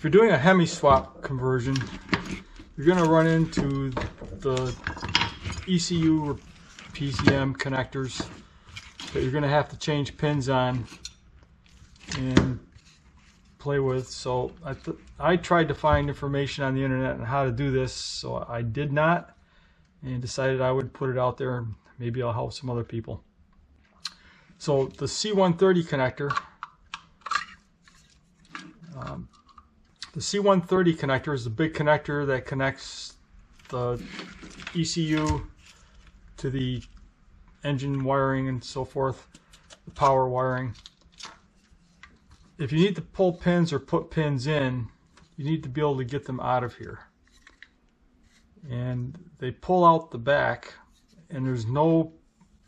If you're doing a Hemi swap conversion, you're going to run into the ECU or PCM connectors that you're going to have to change pins on and play with. So I tried to find information on the internet on how to do this, so I did not, and decided I would put it out there and maybe I'll help some other people. So the C130 connector, the C130 connector is the big connector that connects the ECU to the engine wiring and so forth, the power wiring. If you need to pull pins or put pins in, you need to be able to get them out of here. And they pull out the back, and there's no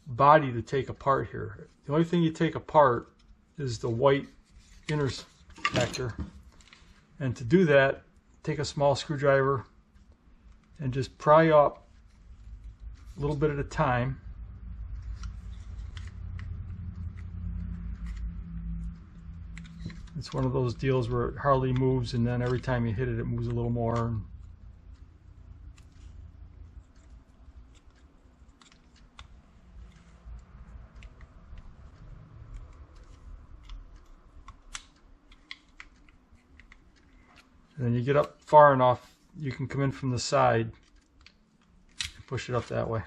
body to take apart here. The only thing you take apart is the white inner connector. And to do that, take a small screwdriver and just pry up a little bit at a time. It's one of those deals where it hardly moves, and then every time you hit it, it moves a little more. And then you get up far enough, you can come in from the side and push it up that way.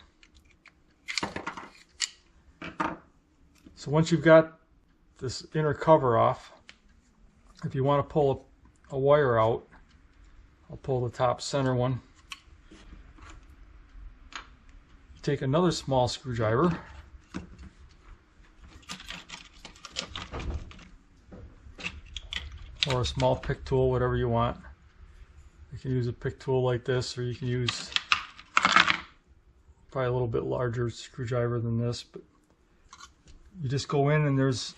So once you've got this inner cover off, if you want to pull a wire out, I'll pull the top center one. You take another small screwdriver, or a small pick tool, whatever you want. You can use a pick tool like this, or you can use probably a little bit larger screwdriver than this, but you just go in, and there's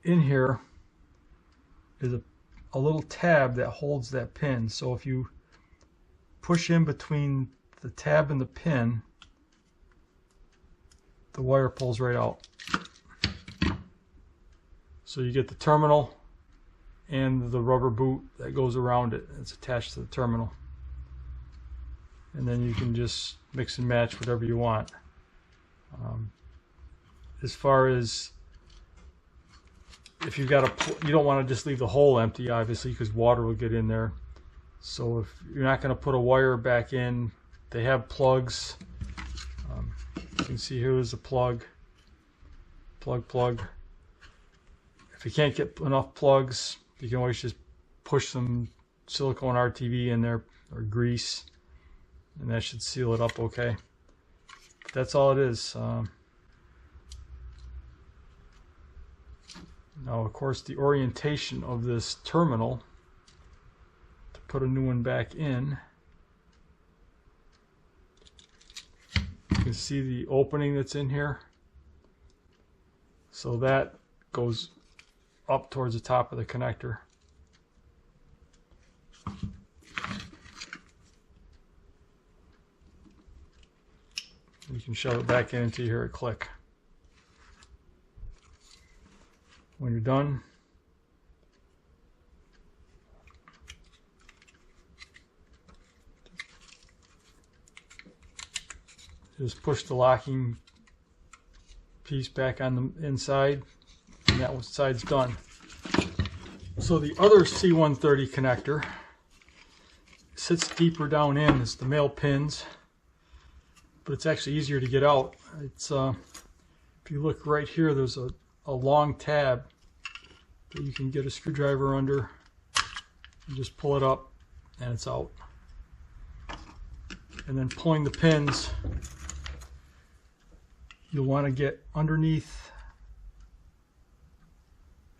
in here is a little tab that holds that pin. So if you push in between the tab and the pin, the wire pulls right out. So you get the terminal and the rubber boot that goes around it. It's attached to the terminal. And then you can just mix and match whatever you want. As far as if you've got you don't want to just leave the hole empty, obviously, because water will get in there. So if you're not going to put a wire back in, they have plugs. You can see here is a plug. Plug. If you can't get enough plugs, you can always just push some silicone RTV in there, or grease, and that should seal it up okay. But that's all it is. Now, of course, the orientation of this terminal to put a new one back in, you can see the opening that's in here. So that goes up towards the top of the connector. You can shove it back in until you hear it click. When you're done, just push the locking piece back on the inside, and that side's done. So the other C130 connector sits deeper down in. It's the male pins, but it's actually easier to get out. It's if you look right here, there's a long tab that you can get a screwdriver under and just pull it up, and it's out. And then pulling the pins, you'll want to get underneath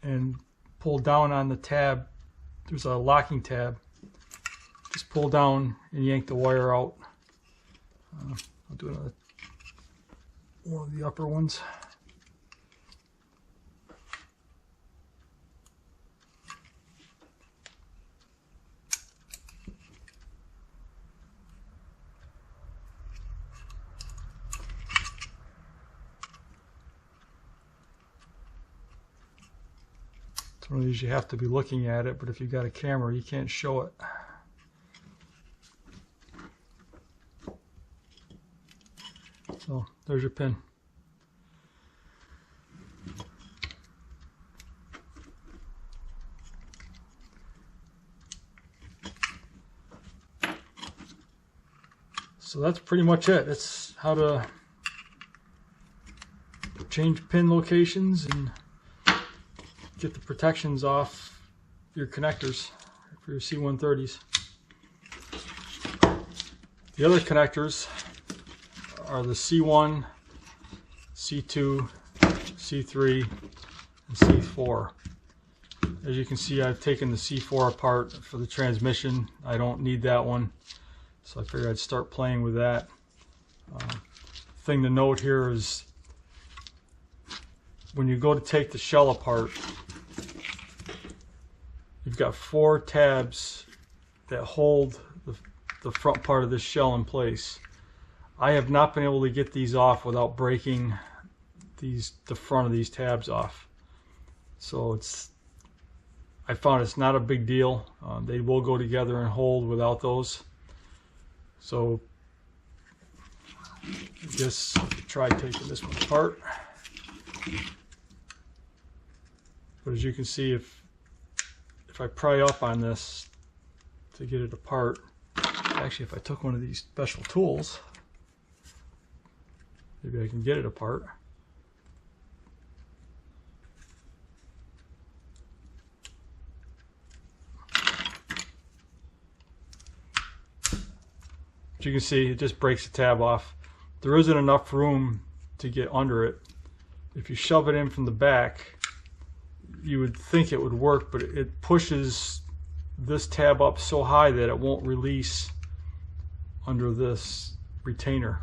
and pull down on the tab. There's a locking tab. Just pull down and yank the wire out. I'll do another one of the upper ones. One of these you have to be looking at it, but if you've got a camera, you can't show it. So there's your pin. So that's pretty much it. It's how to change pin locations and get the protections off your connectors for your C130s. The other connectors are the C1, C2, C3, and C4. As you can see, I've taken the C4 apart for the transmission. I don't need that one, so I figured I'd start playing with that. Thing to note here is when you go to take the shell apart, you've got 4 tabs that hold the front part of this shell in place. I have not been able to get these off without breaking the front of these tabs off. So I found it's not a big deal. They will go together and hold without those. So I guess I could try taking this one apart. But as you can see, if I pry up on this to get it apart, actually if I took one of these special tools, maybe I can get it apart. As you can see, it just breaks the tab off. There isn't enough room to get under it. If you shove it in from the back, you would think it would work, but it pushes this tab up so high that it won't release under this retainer.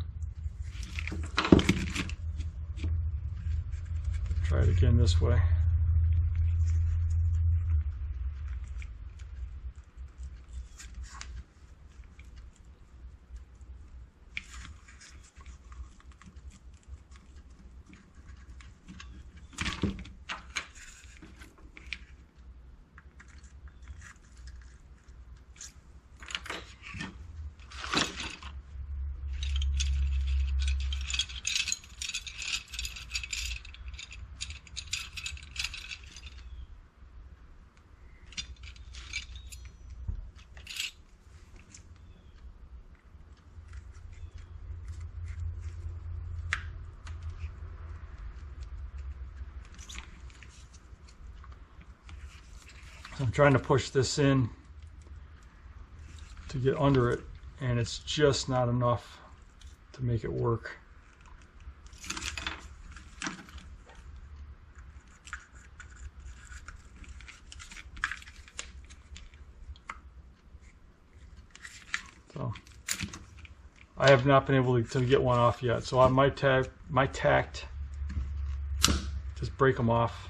Try it again this way. I'm trying to push this in to get under it, and it's just not enough to make it work. So I have not been able to get one off yet. So on my tact, just break them off.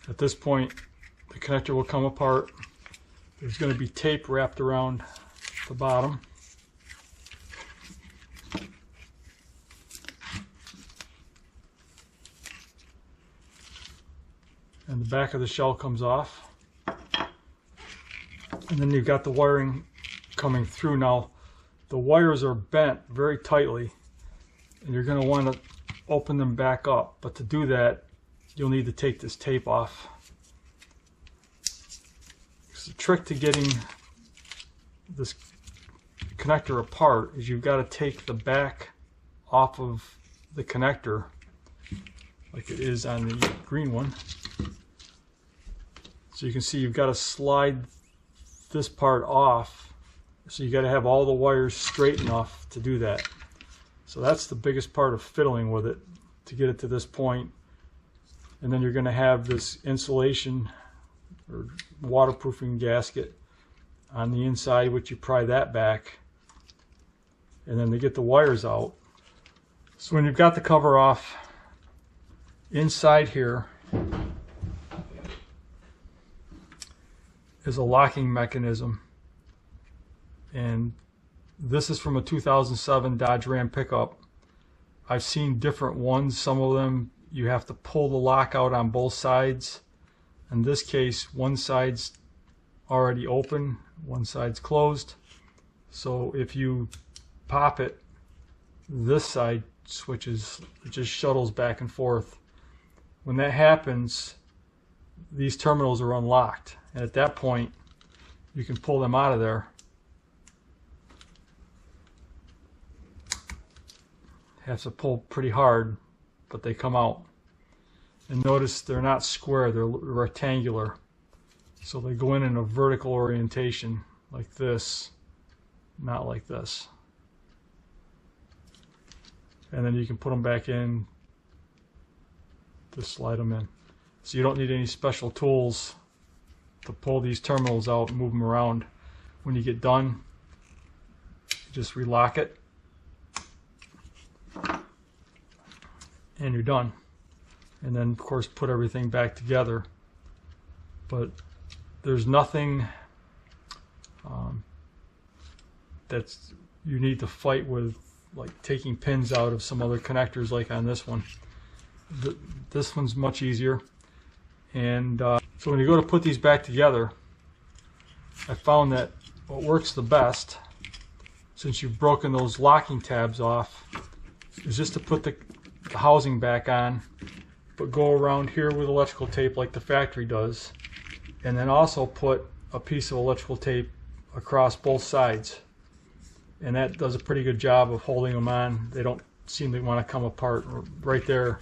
At this point, the connector will come apart. There's going to be tape wrapped around the bottom. And the back of the shell comes off. And then you've got the wiring coming through. Now, the wires are bent very tightly, and you're going to want to open them back up. But to do that, you'll need to take this tape off. The trick to getting this connector apart is you've got to take the back off of the connector like it is on the green one. So you can see you've got to slide this part off, so you got to have all the wires straight enough to do that. So that's the biggest part of fiddling with it, to get it to this point. And then you're going to have this insulation or waterproofing gasket on the inside, which you pry that back, and then to get the wires out. So when you've got the cover off, inside here is a locking mechanism, and this is from a 2007 Dodge Ram pickup. I've seen different ones. Some of them you have to pull the lock out on both sides. In this case, one side's already open, one side's closed. So if you pop it, this side switches, it just shuttles back and forth. When that happens, these terminals are unlocked, and at that point you can pull them out of there. Have to pull pretty hard, but they come out. And notice they're not square, they're rectangular. So they go in a vertical orientation, like this, not like this. And then you can put them back in, just slide them in. So you don't need any special tools to pull these terminals out and move them around. When you get done, you just relock it, and you're done. And then of course put everything back together. But there's nothing that's you need to fight with, like taking pins out of some other connectors like on this one. This one's much easier. And so when you go to put these back together, I found that what works the best, since you've broken those locking tabs off, is just to put the housing back on, but go around here with electrical tape like the factory does, and then also put a piece of electrical tape across both sides, and that does a pretty good job of holding them on. They don't seem to want to come apart. Right there,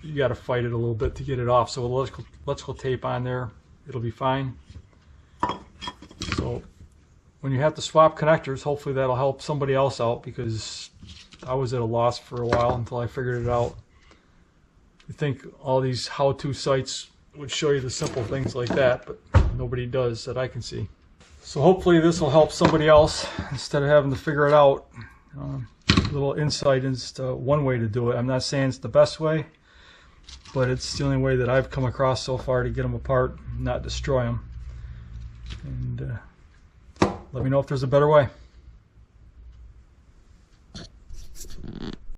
you got to fight it a little bit to get it off. So with electrical tape on there, it'll be fine. So when you have to swap connectors, hopefully that'll help somebody else out, because I was at a loss for a while until I figured it out. You think all these how-to sites would show you the simple things like that, but nobody does that I can see. So hopefully this will help somebody else instead of having to figure it out. A little insight into one way to do it. I'm not saying it's the best way, but it's the only way that I've come across so far to get them apart and not destroy them. And let me know if there's a better way.